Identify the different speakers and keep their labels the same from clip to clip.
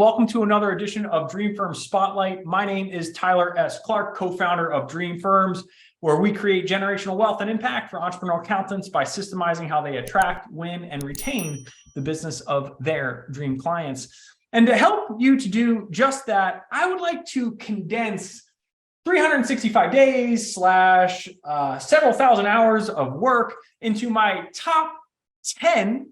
Speaker 1: Welcome to another edition of Dream Firm Spotlight. My name is Tyler S. Clark, co-founder of Dream Firms, where we create generational wealth and impact for entrepreneurial accountants by systemizing how they attract, win, and retain the business of their dream clients. And to help you to do just that, I would like to condense 365 days / several thousand hours of work into my top 10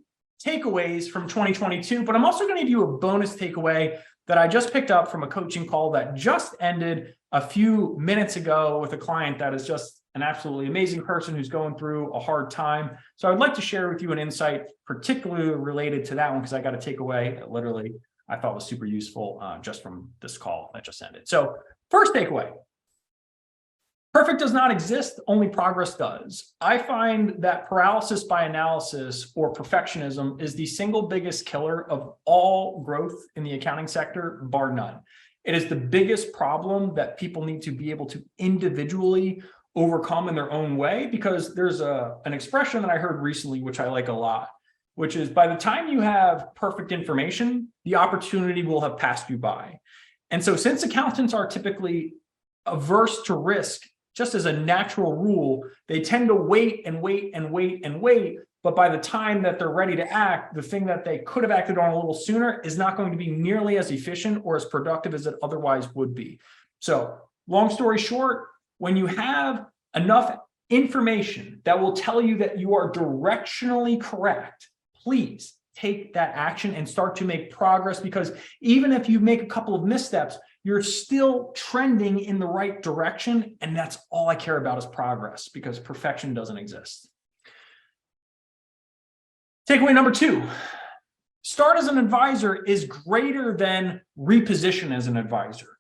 Speaker 1: takeaways from 2022, but I'm also going to give you a bonus takeaway that I just picked up from a coaching call that just ended a few minutes ago with a client that is just an absolutely amazing person who's going through a hard time. So I'd like to share with you an insight particularly related to that one because I got a takeaway that literally I thought was super useful just from this call that just ended. So first takeaway. Perfect does not exist, only progress does. I find that paralysis by analysis or perfectionism is the single biggest killer of all growth in the accounting sector, bar none. It is the biggest problem that people need to be able to individually overcome in their own way, because there's an expression that I heard recently, which I like a lot, which is by the time you have perfect information, the opportunity will have passed you by. And so since accountants are typically averse to risk, just as a natural rule, they tend to wait and wait and wait and wait. But by the time that they're ready to act, the thing that they could have acted on a little sooner is not going to be nearly as efficient or as productive as it otherwise would be. So long story short, when you have enough information that will tell you that you are directionally correct, please take that action and start to make progress, because even if you make a couple of missteps, you're still trending in the right direction. And that's all I care about is progress, because perfection doesn't exist. Takeaway number 2, start as an advisor is greater than reposition as an advisor.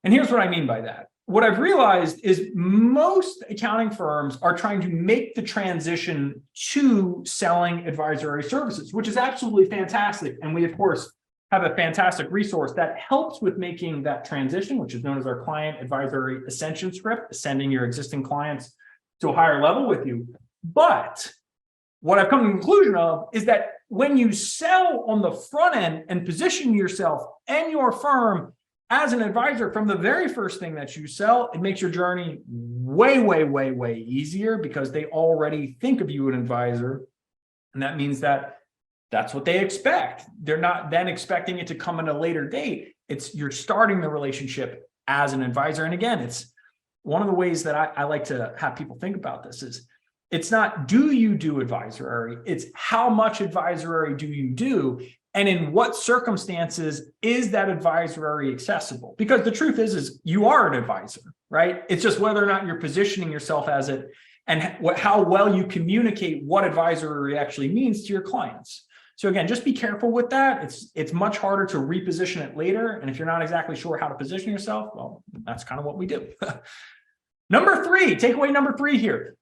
Speaker 1: And here's what I mean by that. What I've realized is most accounting firms are trying to make the transition to selling advisory services, which is absolutely fantastic. And we, of course, have a fantastic resource that helps with making that transition, which is known as our Client Advisory Ascension Script, ascending your existing clients to a higher level with you. But what I've come to the conclusion of is that when you sell on the front end and position yourself and your firm as an advisor from the very first thing that you sell, it makes your journey way, way, way, way easier, because they already think of you as an advisor. And that means that that's what they expect. They're not then expecting it to come at a later date. It's you're starting the relationship as an advisor. And again, it's one of the ways that I like to have people think about this is it's not do you do advisory, it's how much advisory do you do, and in what circumstances is that advisory accessible? Because the truth is you are an advisor, right? It's just whether or not you're positioning yourself as it and how well you communicate what advisory actually means to your clients. So again, just be careful with that. It's much harder to reposition it later. And if you're not exactly sure how to position yourself, well, that's kind of what we do. Number 3, takeaway number 3 here.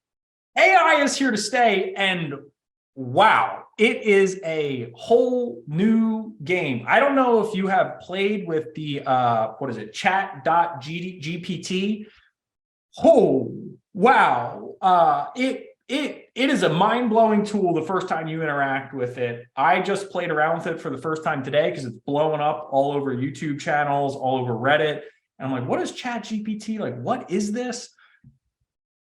Speaker 1: AI is here to stay, and wow, it is a whole new game. I don't know if you have played with the, chat.gpt. Oh, wow. It is a mind-blowing tool the first time you interact with it. I just played around with it for the first time today because it's blowing up all over YouTube channels, all over Reddit. And I'm like, what is ChatGPT? Like, what is this?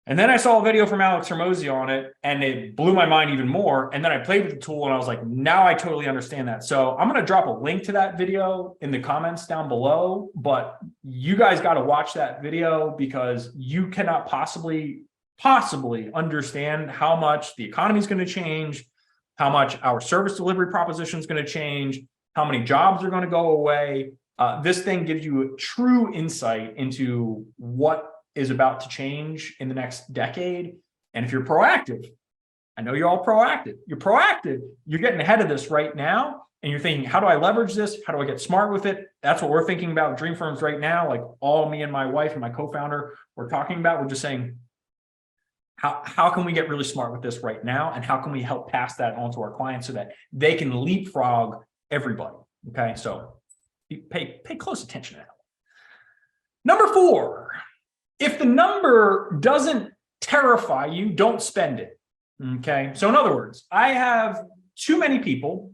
Speaker 1: And then I saw a video from Alex Hormozi on it, and it blew my mind even more. And then I played with the tool, and I was like, now I totally understand that. So I'm going to drop a link to that video in the comments down below. But you guys got to watch that video, because you cannot possibly understand how much the economy is going to change, how much our service delivery proposition is going to change, how many jobs are going to go away. This thing gives you true insight into what is about to change in the next decade. And if you're proactive, I know you're all proactive. You're proactive. You're getting ahead of this right now. And you're thinking, how do I leverage this? How do I get smart with it? That's what we're thinking about Dream Firms right now. Like all me and my wife and my co-founder, we're talking about, we're just saying, how can we get really smart with this right now? And how can we help pass that on to our clients so that they can leapfrog everybody? Okay, so pay close attention to that. Number 4, if the number doesn't terrify you, don't spend it. Okay, so in other words, I have too many people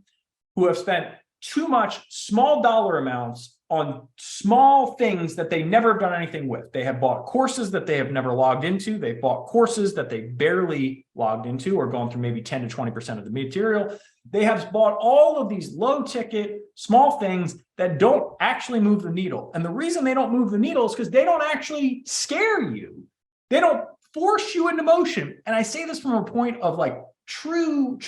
Speaker 1: who have spent too much small dollar amounts on small things that they never done anything with. They have bought courses that they have never logged into. They've bought courses that they barely logged into or gone through maybe 10 to 20% of the material. They have bought all of these low ticket, small things that don't actually move the needle. And the reason they don't move the needle is because they don't actually scare you. They don't force you into motion. And I say this from a point of like true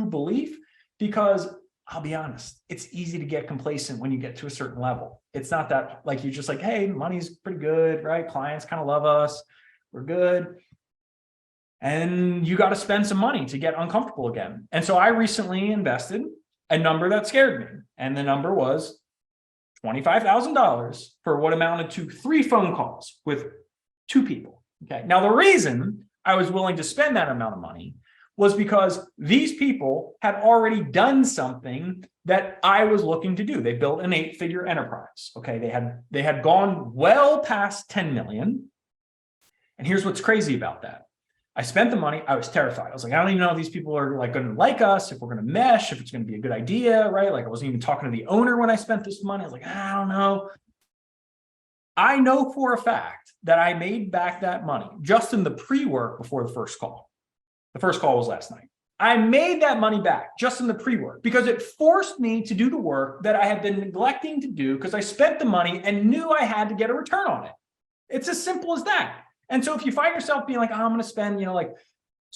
Speaker 1: belief, because I'll be honest, it's easy to get complacent when you get to a certain level. It's not that like, you're just like, hey, money's pretty good, right? Clients kind of love us. We're good. And you got to spend some money to get uncomfortable again. And so I recently invested a number that scared me. And the number was $25,000 for what amounted to 3 phone calls with 2 people. Okay. Now, the reason I was willing to spend that amount of money was because these people had already done something that I was looking to do. They built an 8-figure enterprise. Okay. They had gone well past 10 million. And here's what's crazy about that. I spent the money. I was terrified. I was like, I don't even know if these people are like going to like us, if we're going to mesh, if it's going to be a good idea, right? Like I wasn't even talking to the owner when I spent this money. I was like, I don't know. I know for a fact that I made back that money just in the pre-work before the first call. The first call was last night. I made that money back just in the pre-work because it forced me to do the work that I had been neglecting to do because I spent the money and knew I had to get a return on it. It's as simple as that. And so if you find yourself being like, oh, I'm going to spend, like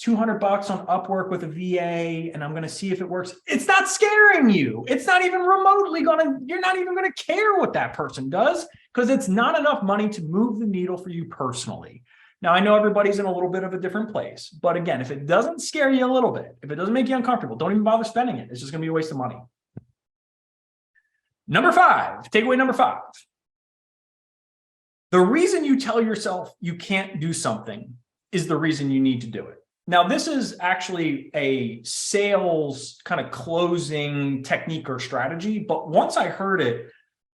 Speaker 1: $200 on Upwork with a VA and I'm going to see if it works, it's not scaring you. It's not even remotely you're not even going to care what that person does because it's not enough money to move the needle for you personally. Now, I know everybody's in a little bit of a different place, but again, if it doesn't scare you a little bit, if it doesn't make you uncomfortable, don't even bother spending it. It's just going to be a waste of money. Number 5, takeaway number 5. The reason you tell yourself you can't do something is the reason you need to do it. Now, this is actually a sales kind of closing technique or strategy, but once I heard it,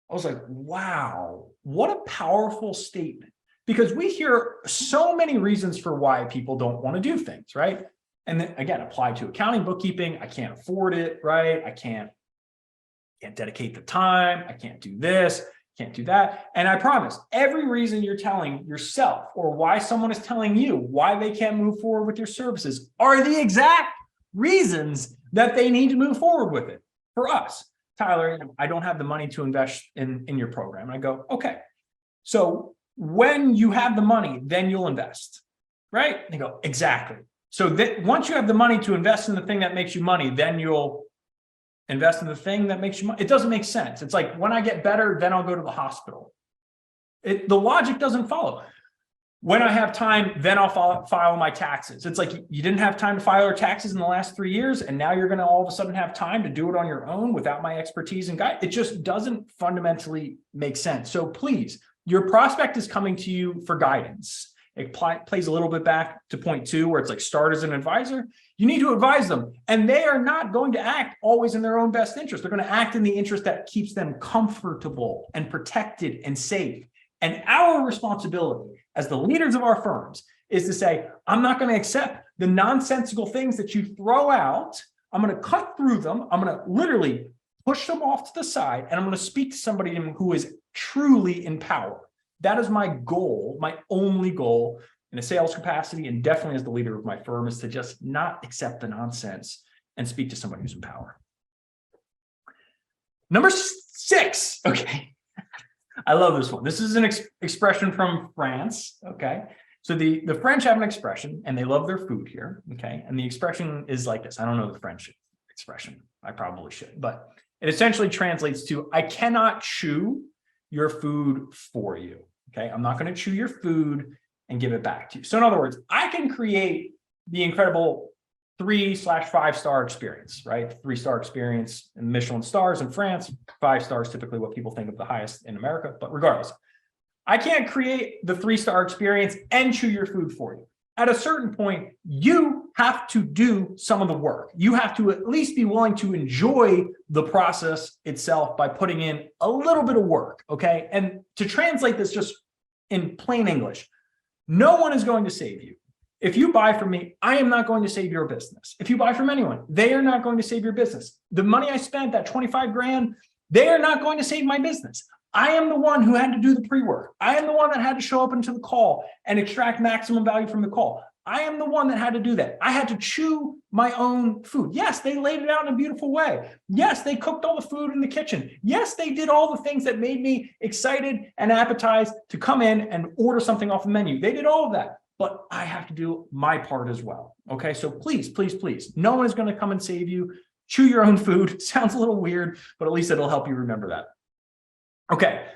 Speaker 1: I was like, wow, what a powerful statement. Because we hear so many reasons for why people don't want to do things, right? And then again, apply to accounting, bookkeeping. I can't afford it, right? I can't dedicate the time. I can't do this, can't do that. And I promise, every reason you're telling yourself or why someone is telling you why they can't move forward with your services are the exact reasons that they need to move forward with it. For us, Tyler, I don't have the money to invest in your program. And I go, okay, so when you have the money, then you'll invest, right? They go, exactly. So that once you have the money to invest in the thing that makes you money, then you'll invest in the thing that makes you money. It doesn't make sense. It's like when I get better, then I'll go to the hospital. The logic doesn't follow. When I have time, then I'll file my taxes. It's like you didn't have time to file your taxes in the last 3 years, and now you're going to all of a sudden have time to do it on your own without my expertise and guide. It just doesn't fundamentally make sense. So please, your prospect is coming to you for guidance. It plays a little bit back to point 2 where it's like start as an advisor. You need to advise them, and they are not going to act always in their own best interest. They're going to act in the interest that keeps them comfortable and protected and safe. And our responsibility as the leaders of our firms is to say, I'm not going to accept the nonsensical things that you throw out. I'm going to cut through them. I'm going to literally push them off to the side, and I'm going to speak to somebody who is truly in power. That is my goal, my only goal in a sales capacity, and definitely as the leader of my firm, is to just not accept the nonsense and speak to somebody who's in power. Number 6, okay. I love this one. This is an expression from France, okay? So the French have an expression, and they love their food here, okay? And the expression is like this. I don't know the French expression. I probably should, but it essentially translates to, I cannot chew your food for you, okay? I'm not going to chew your food and give it back to you. So in other words, I can create the incredible 3/5-star experience, right? 3-star experience in Michelin stars in France, 5 stars, typically what people think of the highest in America, but regardless, I can't create the 3-star experience and chew your food for you. At a certain point, you have to do some of the work. You have to at least be willing to enjoy the process itself by putting in a little bit of work, okay? And to translate this just in plain English, no one is going to save you. If you buy from me, I am not going to save your business. If you buy from anyone, they are not going to save your business. The money I spent, that 25 grand, they are not going to save my business. I am the one who had to do the pre-work. I am the one that had to show up into the call and extract maximum value from the call. I am the one that had to do that. I had to chew my own food. Yes, they laid it out in a beautiful way. Yes, they cooked all the food in the kitchen. Yes, they did all the things that made me excited and appetized to come in and order something off the menu. They did all of that, but I have to do my part as well. Okay, so please, please, please, no one is going to come and save you. Chew your own food. Sounds a little weird, but at least it'll help you remember that. Okay,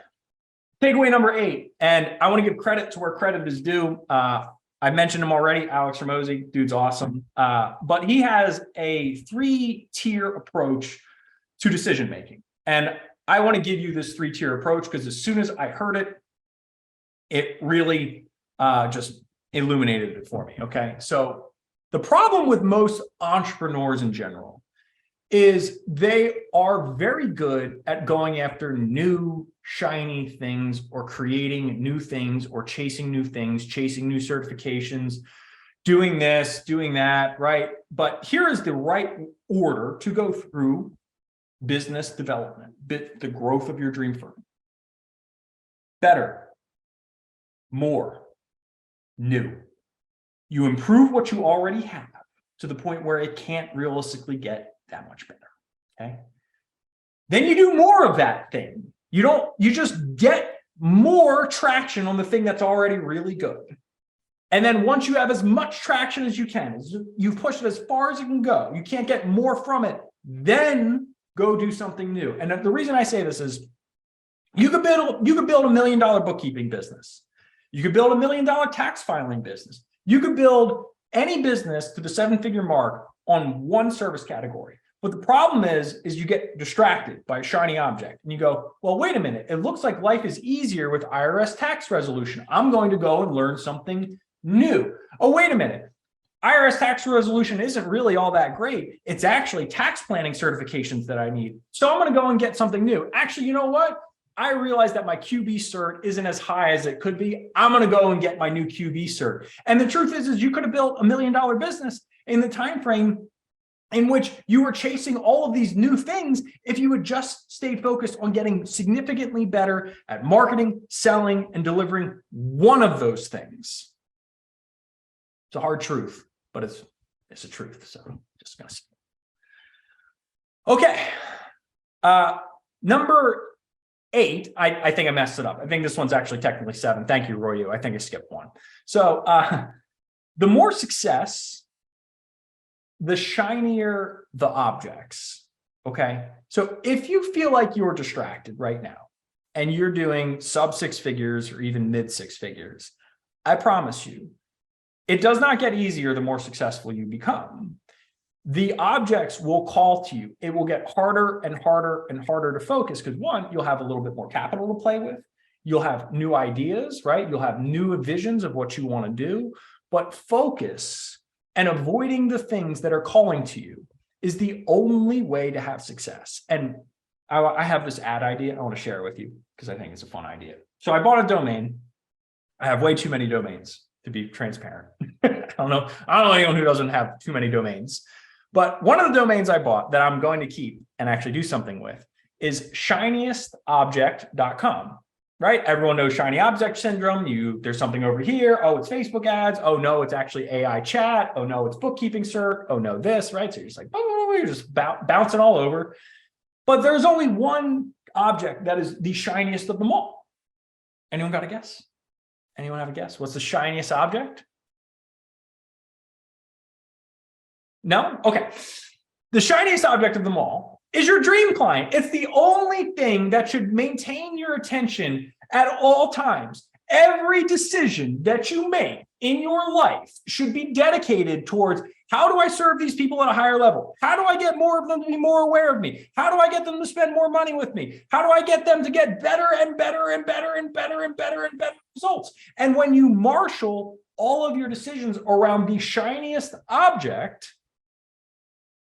Speaker 1: takeaway number 8, and I want to give credit to where credit is due. I mentioned him already, Alex Ramosi, dude's awesome. But he has a 3-tier approach to decision making. And I want to give you this 3-tier approach because as soon as I heard it, it really just illuminated it for me. Okay, so the problem with most entrepreneurs in general is they are very good at going after new shiny things or creating new things or chasing new things, chasing new certifications, doing this, doing that, right? But here is the right order to go through business development, the growth of your dream firm. Better, more, new. You improve what you already have to the point where it can't realistically get that much better, okay? Then you do more of that thing. You just get more traction on the thing that's already really good. And then once you have as much traction as you can, you've pushed it as far as it can go, you can't get more from it, then go do something new. And the reason I say this is you could build $1 million bookkeeping business. You could build $1 million tax filing business. You could build any business to the 7-figure mark on one service category. But the problem is you get distracted by a shiny object and you go, well, wait a minute. It looks like life is easier with IRS tax resolution. I'm going to go and learn something new. Oh, wait a minute. IRS tax resolution isn't really all that great. It's actually tax planning certifications that I need. So I'm going to go and get something new. Actually, you know what? I realized that my QB cert isn't as high as it could be. I'm going to go and get my new QB cert. And the truth is you could have built $1 million business in the time frame in which you were chasing all of these new things if you had just stayed focused on getting significantly better at marketing, selling, and delivering one of those things. It's a hard truth, but it's a truth. So I'm just gonna say. Okay. Number 8, I think I messed it up. I think this one's actually technically 7. Thank you, Roy. I think I skipped 1. So the more success, the shinier the objects, okay? So if you feel like you're distracted right now and you're doing sub 6 figures or even mid 6 figures, I promise you, it does not get easier the more successful you become. The objects will call to you. It will get harder and harder and harder to focus because 1, you'll have a little bit more capital to play with. You'll have new ideas, right? You'll have new visions of what you want to do, but focus and avoiding the things that are calling to you is the only way to have success. And I have this ad idea. I want to share it with you because I think it's a fun idea. So I bought a domain. I have way too many domains, to be transparent. I don't know anyone who doesn't have too many domains. But one of the domains I bought that I'm going to keep and actually do something with is shiniestobject.com. Right? Everyone knows shiny object syndrome. There's something over here. Oh, it's Facebook ads. Oh, no, it's actually AI chat. Oh, no, it's bookkeeping cert. Oh, no, this, right? So you're just like, oh, you're just bouncing all over. But there's only one object that is the shiniest of them all. Anyone got a guess? Anyone have a guess? What's the shiniest object? No? Okay. The shiniest object of them all is your dream client. It's the only thing that should maintain your attention at all times. Every decision that you make in your life should be dedicated towards how do I serve these people at a higher level? How do I get more of them to be more aware of me? How do I get them to spend more money with me? How do I get them to get better and better and better and better and better and better results? And when you marshal all of your decisions around the shiniest object,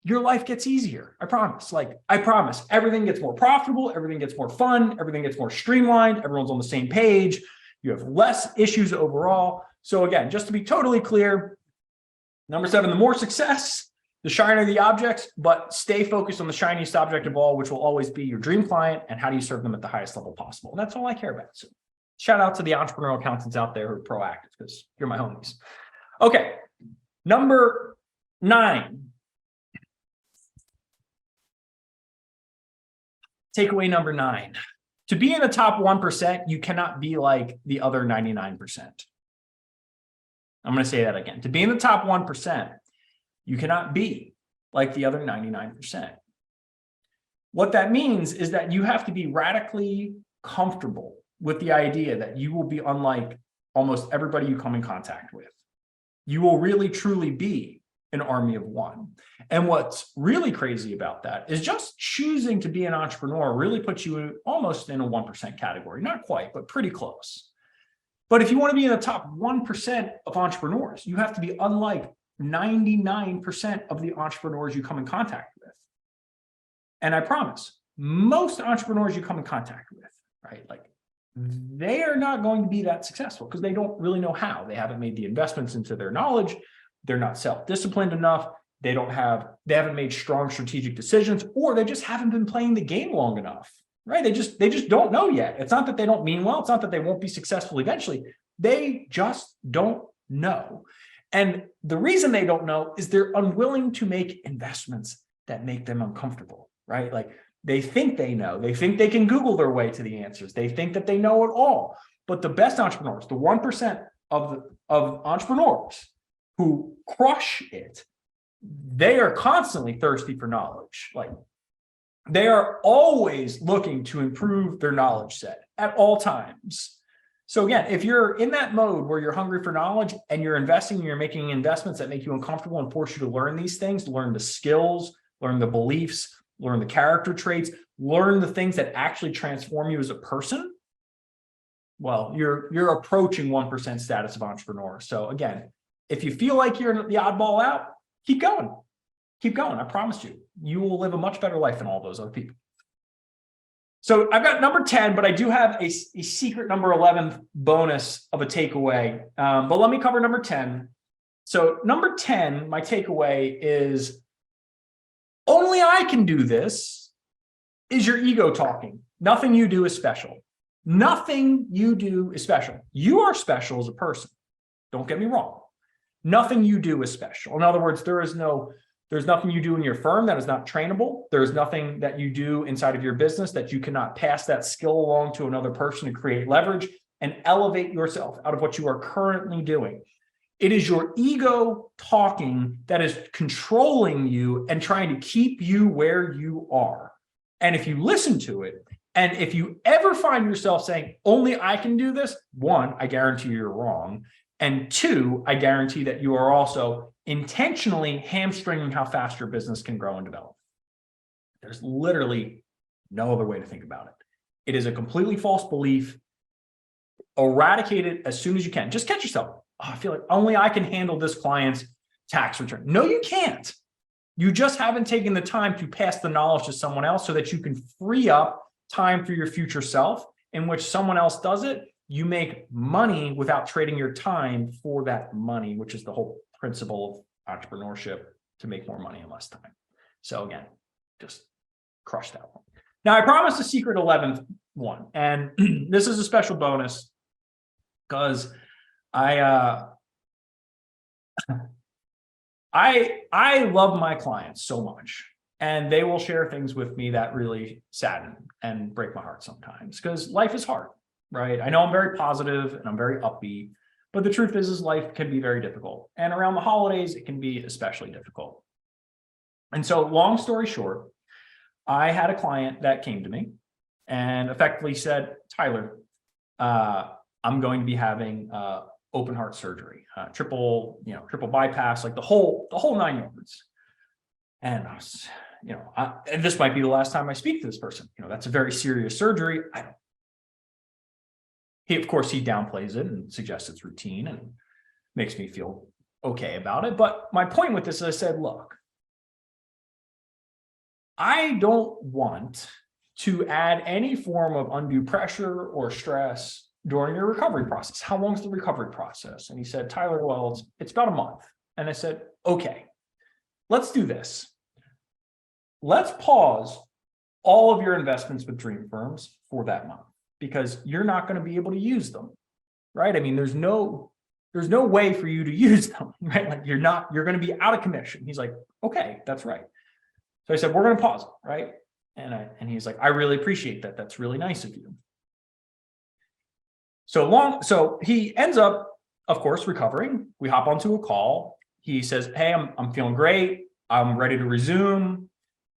Speaker 1: your life gets easier. I promise. I promise. Everything gets more profitable. Everything gets more fun. Everything gets more streamlined. Everyone's on the same page. You have less issues overall. So again, just to be totally clear, Number 7, the more success, the shinier the objects, but stay focused on the shiniest object of all, which will always be your dream client, and how do you serve them at the highest level possible. And that's all I care about. So shout out to the entrepreneurial accountants out there who are proactive, because you're my homies. Okay, number 9. Takeaway number 9. To be in the top 1%, you cannot be like the other 99%. I'm going to say that again. To be in the top 1%, you cannot be like the other 99%. What that means is that you have to be radically comfortable with the idea that you will be unlike almost everybody you come in contact with. You will really truly be an army of one. And what's really crazy about that is just choosing to be an entrepreneur really puts you almost in a 1% category. Not quite, but pretty close. But if you want to be in the top 1% of entrepreneurs, you have to be unlike 99% of the entrepreneurs you come in contact with. And I promise, most entrepreneurs you come in contact with, right? Like, they are not going to be that successful because they don't really know how. They haven't made the investments into their knowledge. They're not self-disciplined enough. They haven't made strong strategic decisions, or they just haven't been playing the game long enough, right? They just don't know yet. It's not that they don't mean well. It's not that they won't be successful eventually. They just don't know. And the reason they don't know is they're unwilling to make investments that make them uncomfortable, right? Like, they think they know. They think they can Google their way to the answers. They think that they know it all. But the best entrepreneurs, the 1% of entrepreneurs who crush it, they are constantly thirsty for knowledge. Like, they are always looking to improve their knowledge set at all times. So again, if you're in that mode where you're hungry for knowledge and you're investing, and you're making investments that make you uncomfortable and force you to learn these things, learn the skills, learn the beliefs, learn the character traits, learn the things that actually transform you as a person, well, you're approaching 1% status of entrepreneur. So again, if you feel like you're the oddball out, keep going. Keep going. I promise you, you will live a much better life than all those other people. So I've got number 10, but I do have a secret number 11 bonus of a takeaway. But let me cover number 10. So number 10, my takeaway is, only I can do this is your ego talking. Nothing you do is special. Nothing you do is special. You are special as a person. Don't get me wrong. Nothing you do is special. In other words, there's nothing you do in your firm that is not trainable. There's nothing that you do inside of your business that you cannot pass that skill along to another person to create leverage and elevate yourself out of what you are currently doing. It is your ego talking that is controlling you and trying to keep you where you are. And if you listen to it, and if you ever find yourself saying, only I can do this, 1, I guarantee you're wrong. And 2, I guarantee that you are also intentionally hamstringing how fast your business can grow and develop. There's literally no other way to think about it. It is a completely false belief. Eradicate it as soon as you can. Just catch yourself. Oh, I feel like only I can handle this client's tax return. No, you can't. You just haven't taken the time to pass the knowledge to someone else so that you can free up time for your future self, in which someone else does it. You make money without trading your time for that money, which is the whole principle of entrepreneurship, to make more money in less time. So again, just crush that one. Now, I promised a secret 11th one, and this is a special bonus because I love my clients so much, and they will share things with me that really sadden and break my heart sometimes, because life is hard, right? I know I'm very positive and I'm very upbeat, but the truth is life can be very difficult. And around the holidays, it can be especially difficult. And so, long story short, I had a client that came to me and effectively said, Tyler, I'm going to be having open heart surgery, triple bypass, like the whole 9 yards. And I was, and this might be the last time I speak to this person. That's a very serious surgery. He downplays it and suggests it's routine and makes me feel okay about it. But my point with this is, I said, look, I don't want to add any form of undue pressure or stress during your recovery process. How long is the recovery process? And he said, Tyler, well, it's about a month. And I said, okay, let's do this. Let's pause all of your investments with dream firms for that month, because you're not going to be able to use them, right? I mean, there's no way for you to use them, right? Like you're going to be out of commission. He's like, okay, that's right. So I said, we're going to pause it, right? And he's like, I really appreciate that. That's really nice of you. So he ends up, of course, recovering. We hop onto a call. He says, hey, I'm feeling great. I'm ready to resume.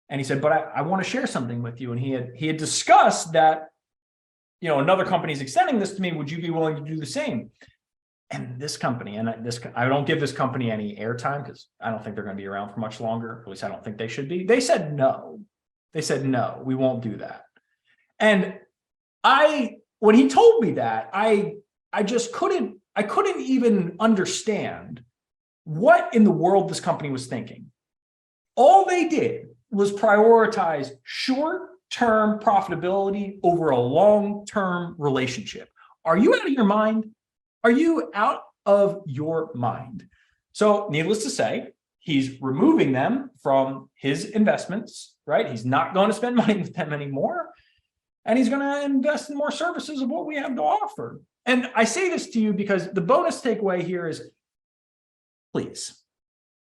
Speaker 1: And he said, but I want to share something with you. And he had discussed that, you know, another company's extending this to me. Would you be willing to do the same? And this company, I don't give this company any airtime because I don't think they're going to be around for much longer. At least I don't think they should be. They said no. They said, no, we won't do that. And when he told me that, I couldn't even understand what in the world this company was thinking. All they did was prioritize short-term profitability over a long-term relationship. Are you out of your mind? Are you out of your mind? So needless to say, he's removing them from his investments, right? He's not going to spend money with them anymore. And he's going to invest in more services of what we have to offer. And I say this to you because the bonus takeaway here is, please,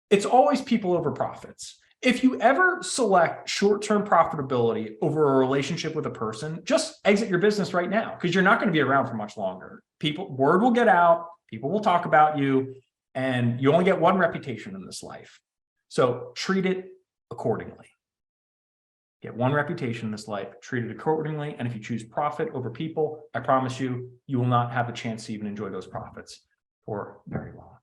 Speaker 1: it's always people over profits. If you ever select short-term profitability over a relationship with a person, just exit your business right now, because you're not going to be around for much longer. Word will get out, people will talk about you, and you only get one reputation in this life. So treat it accordingly. Get one reputation in this life, treat it accordingly. And if you choose profit over people, I promise you, you will not have a chance to even enjoy those profits for very long.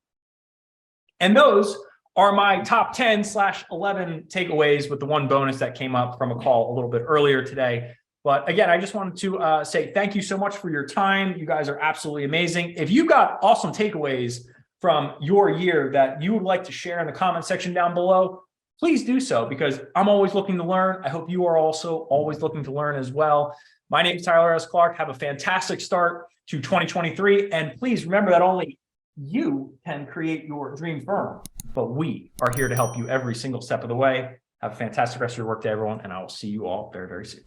Speaker 1: And those are my top 10/11 takeaways, with the one bonus that came up from a call a little bit earlier today. But again, I just wanted to say thank you so much for your time. You guys are absolutely amazing. If you got awesome takeaways from your year that you would like to share in the comment section down below, please do so, because I'm always looking to learn. I hope you are also always looking to learn as well. My name is Tyler S. Clark. Have a fantastic start to 2023. And please remember that only you can create your dream firm, but we are here to help you every single step of the way. Have a fantastic rest of your workday, everyone, and I will see you all very, very soon.